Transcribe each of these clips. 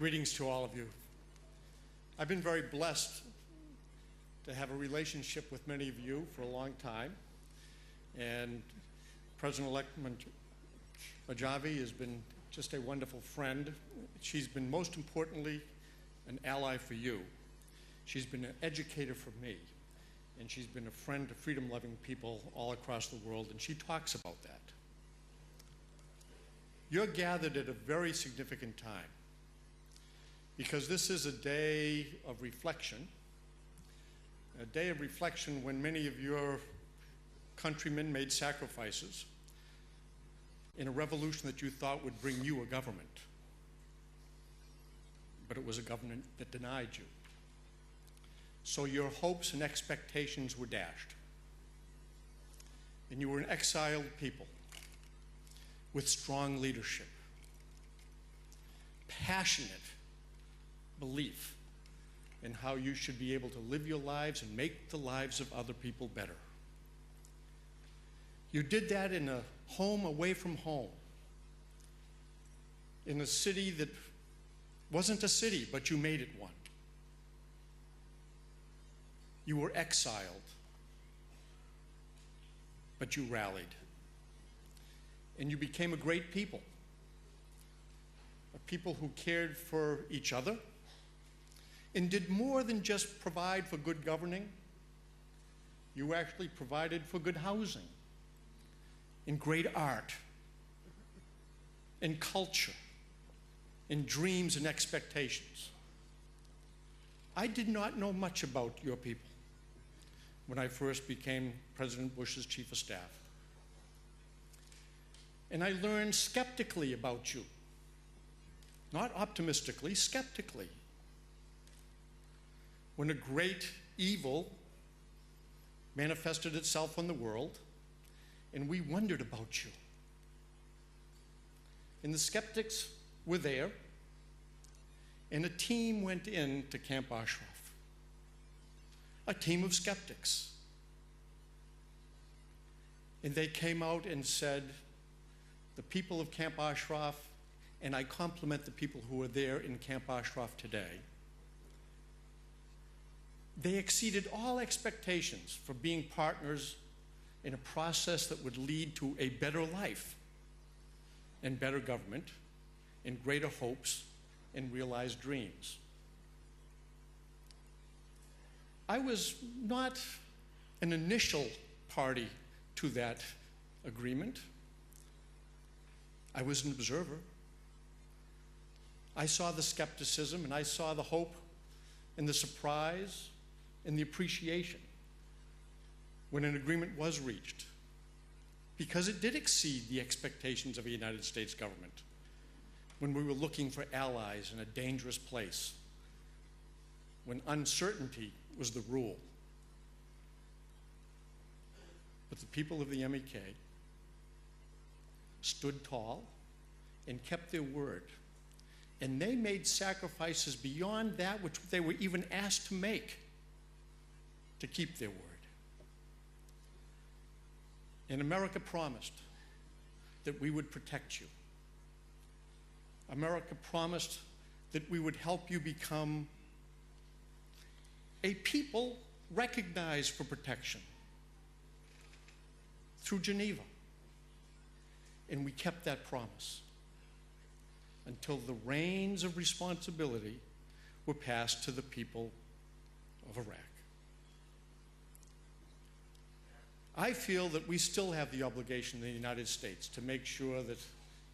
Greetings to all of you. I've been very blessed to have a relationship with many of you for a long time, and President-elect Mojavi has been just a wonderful friend. She's been, most importantly, an ally for you. She's been an educator for me, and she's been a friend to freedom-loving people all across the world, and she talks about that. You're gathered at a very significant time, because this is a day of reflection when many of your countrymen made sacrifices in a revolution that you thought would bring you a government. But it was a government that denied you. So your hopes and expectations were dashed. And you were an exiled people with strong leadership, passionate belief in how you should be able to live your lives and make the lives of other people better. You did that in a home away from home, in a city that wasn't a city, but you made it one. You were exiled, but you rallied. And you became a great people, a people who cared for each other and did more than just provide for good governing. You actually provided for good housing, and great art, and culture, and dreams and expectations. I did not know much about your people when I first became President Bush's chief of staff. And I learned skeptically about you. Not optimistically, skeptically. When a great evil manifested itself on the world, and we wondered about you. And the skeptics were there, and a team went into Camp Ashraf. A team of skeptics. And they came out and said, the people of Camp Ashraf, and I compliment the people who are there in Camp Ashraf today, they exceeded all expectations for being partners in a process that would lead to a better life and better government and greater hopes and realized dreams. I was not an initial party to that agreement. I was an observer. I saw the skepticism, and I saw the hope and the surprise and the appreciation when an agreement was reached, because it did exceed the expectations of a United States government when we were looking for allies in a dangerous place, when uncertainty was the rule. But the people of the MEK stood tall and kept their word, and they made sacrifices beyond that which they were even asked to make to keep their word. And America promised that we would protect you. America promised that we would help you become a people recognized for protection through Geneva. And we kept that promise until the reins of responsibility were passed to the people of Iraq. I feel that we still have the obligation in the United States to make sure that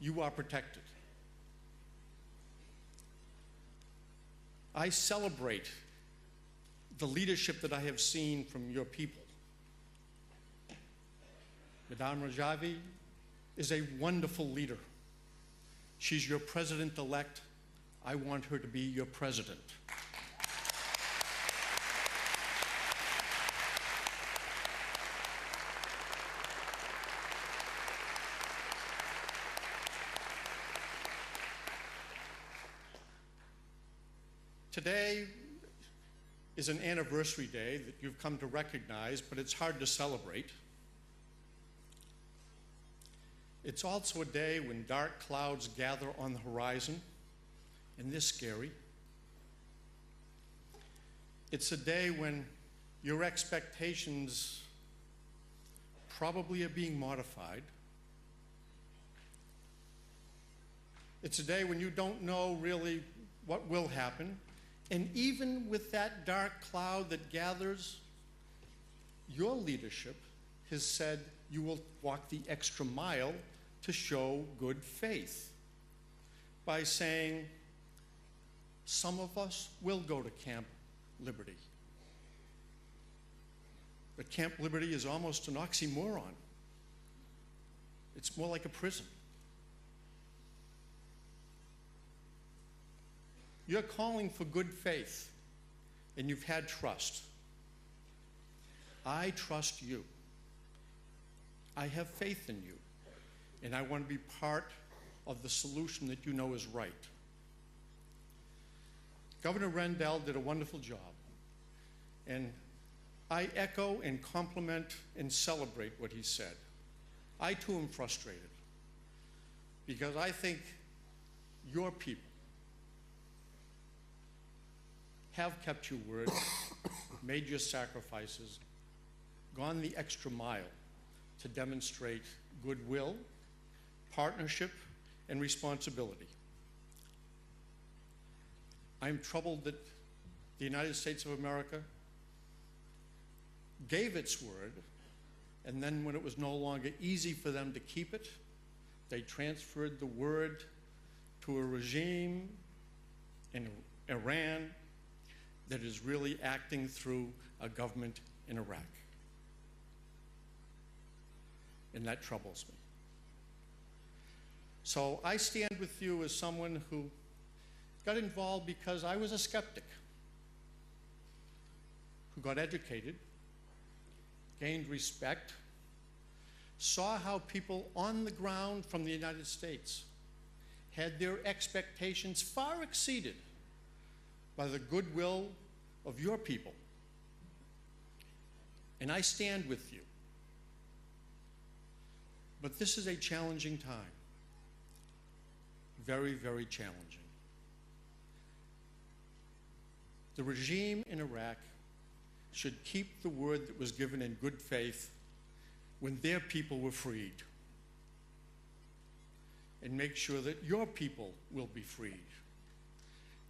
you are protected. I celebrate the leadership that I have seen from your people. Madame Mojavi is a wonderful leader. She's your president-elect. I want her to be your president. Today is an anniversary day that you've come to recognize, but it's hard to celebrate. It's also a day when dark clouds gather on the horizon and they're scary. It's a day when your expectations probably are being modified. It's a day when you don't know really what will happen. And even with that dark cloud that gathers, your leadership has said you will walk the extra mile to show good faith by saying, some of us will go to Camp Liberty. But Camp Liberty is almost an oxymoron. It's more like a prison. You're calling for good faith, and you've had trust. I trust you. I have faith in you, and I want to be part of the solution that you know is right. Governor Rendell did a wonderful job, and I echo and compliment and celebrate what he said. I too am frustrated because I think your people have kept your word, made your sacrifices, gone the extra mile to demonstrate goodwill, partnership, and responsibility. I'm troubled that the United States of America gave its word, and then when it was no longer easy for them to keep it, they transferred the word to a regime in Iran that is really acting through a government in Iraq. And that troubles me. So I stand with you as someone who got involved because I was a skeptic, who got educated, gained respect, saw how people on the ground from the United States had their expectations far exceeded by the goodwill of your people. And I stand with you. But this is a challenging time. Very, very challenging. The regime in Iraq should keep the word that was given in good faith when their people were freed, and make sure that your people will be freed,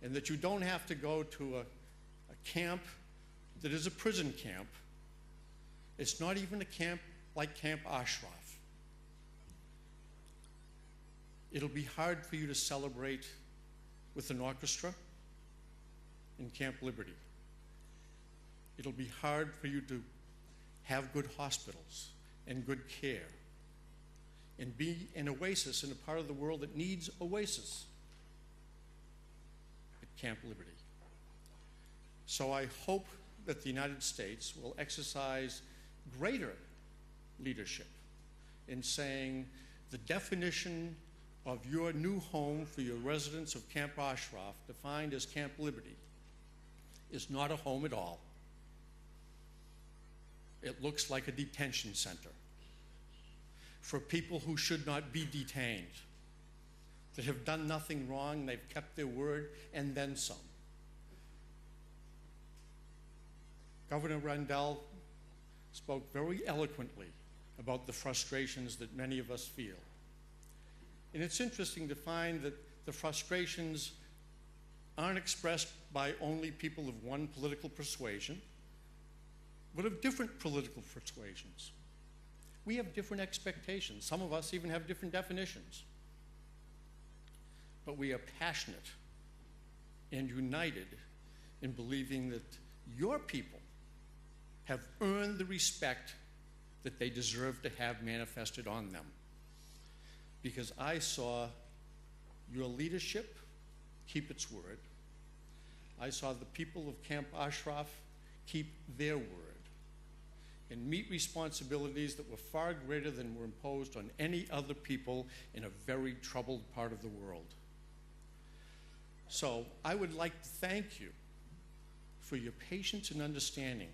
and that you don't have to go to a camp that is a prison camp. It's not even a camp like Camp Ashraf. It'll be hard for you to celebrate with an orchestra in Camp Liberty. It'll be hard for you to have good hospitals and good care and be an oasis in a part of the world that needs oasis at Camp Liberty. So I hope that the United States will exercise greater leadership in saying the definition of your new home for your residents of Camp Ashraf, defined as Camp Liberty, is not a home at all. It looks like a detention center for people who should not be detained, that have done nothing wrong, they've kept their word, and then some. Governor Rendell spoke very eloquently about the frustrations that many of us feel. And it's interesting to find that the frustrations aren't expressed by only people of one political persuasion, but of different political persuasions. We have different expectations. Some of us even have different definitions. But we are passionate and united in believing that your people have earned the respect that they deserve to have manifested on them. Because I saw your leadership keep its word. I saw the people of Camp Ashraf keep their word and meet responsibilities that were far greater than were imposed on any other people in a very troubled part of the world. So I would like to thank you for your patience and understanding,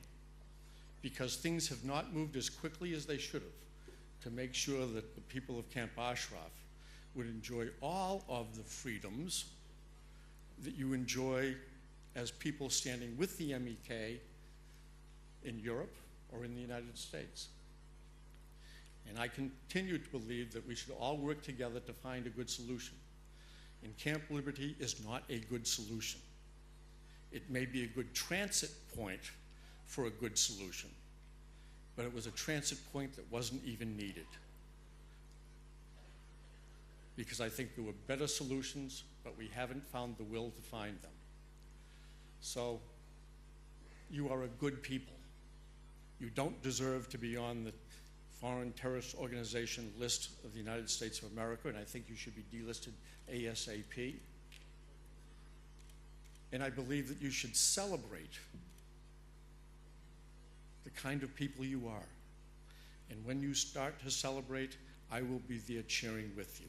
because things have not moved as quickly as they should have to make sure that the people of Camp Ashraf would enjoy all of the freedoms that you enjoy as people standing with the MEK in Europe or in the United States. And I continue to believe that we should all work together to find a good solution. And Camp Liberty is not a good solution. It may be a good transit point for a good solution, but it was a transit point that wasn't even needed. Because I think there were better solutions, but we haven't found the will to find them. So, you are a good people. You don't deserve to be on the Foreign Terrorist Organization list of the United States of America, and I think you should be delisted ASAP. And I believe that you should celebrate the kind of people you are. And when you start to celebrate, I will be there cheering with you.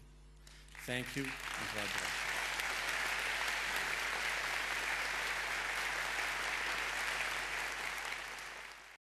Thank you, and God bless.